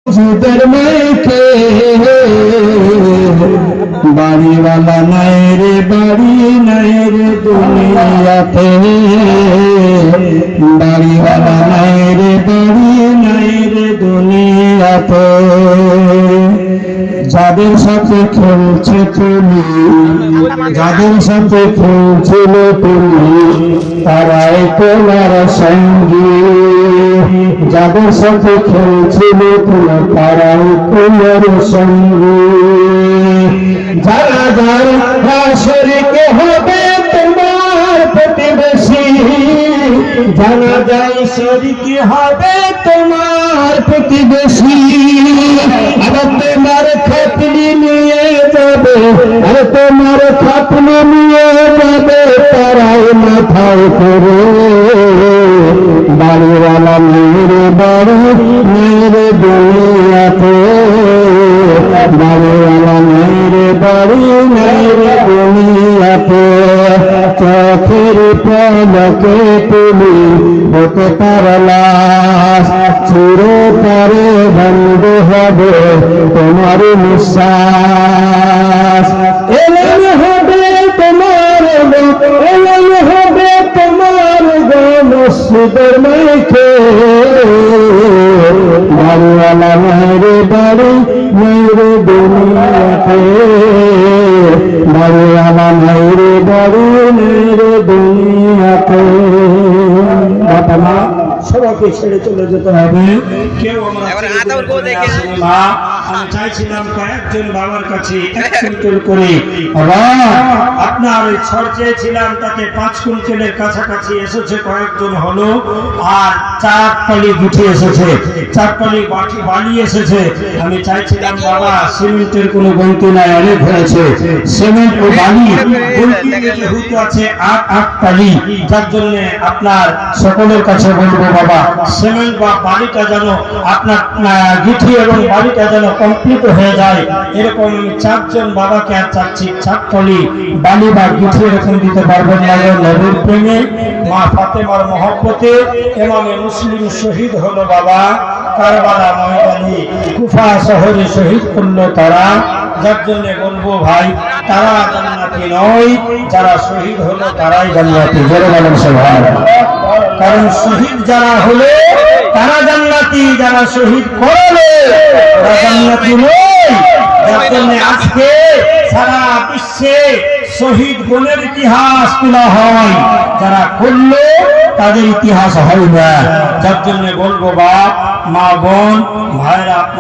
মসজিদের মেয়েকে বাড়িওয়ালা নাই রে, বাড়ি নাই রে দুনিয়াতে, বাড়িওয়ালা নাই রে, বাড়ি নাই রে দুনিয়াতে। যাদের সাথে খেলছে তুমি, যাদের সাথে খেলছিল তুমি, তারাই তোমার সঙ্গী। যাদের সাথে খেলছিল তুমি, তারাই তোমার সঙ্গী। যারা যারা শরীকে হবে তোমার প্রতিবেশী, যারা যারা শরীকে হবে তোমার প্রতিবেশী, আবার তোমার খাতনি নিয়ে যাবে, আর তোমার খাতনি নিয়ে যাবে তারাই মাথায় করে। বাড়িওয়ালা মেরে বাড়ি মেরে দুনিয়াতে, বাড়িওয়ালা মেরে বাড়ি মেরে দুনিয়াতে। চোখের পলকে তুমি হতে পারলাস, চিরতরে বন্ধ হবে তোমার নিঃশ্বাস। এলেন হবে তোমার গো, এলেন হবে তোমার গো মসজিদের মেয়েকে। বাড়িওয়ালা মেরে বাড়ি মেরে দুনিয়াতে, বাড়িওয়ালা মেরে বাড়ি মেরে দুনিয়াতে। বাবা মা সবাইকে ছেড়ে চলে যেতে হবে, কেউ মা। আমি চাইছিলাম কয়েকজন বাবার কাছে এক কুইন্টাল করে আপনার ওই ছড় চেয়েছিলাম, তাতে 5 কুইন্টালের কাছাকাছি এসেছে, কয়েকজন হলো। আর 4 টলি গুটি এসেছে, 4 টলি বালি এসেছে। আমি চাইছিলাম বাবা সিমেন্টের কোনো গন্তি নাই, অনেক হয়েছে সিমেন্ট ও বালি যেহেতু আছে 8 টলি, যার জন্য আপনার সকলের কাছে বলবো বাবা সিমেন্ট বা বালিটা যেন আপনার গিঠি এবং বালিটা যেন কমপ্লিট হয়ে যায়। এরকম 4 জন বাবাকে আর চাচ্ছি 4 টলি বালি বা গিঠি এরকম দিতে পারবেন না। নবীর প্রেমে মা ফাতেমার মহব্বতে ইমামে মুসলিম শহীদ হলো বাবা কারবালা ময়দানে, কুফা শহরে শহীদ করলো তারা। যার জন্য বলবো ভাই তারা জান্নাতি নয়, যারা শহীদ হলো তারাই জান্নাতি। জোরে বলেন সুবহানাল্লাহ। কারণ শহীদ যারা হলো তারা জান্নাতি, যারা শহীদ করলো তারা জান্নাতি নয়। যার জন্য আজকে সারা বিশ্বে শহীদ গুণের ইতিহাস তোলা হয়, যারা করলো তাদের ইতিহাস হয় না। যার জন্য বলবো বাপ মা বোন ভাইরা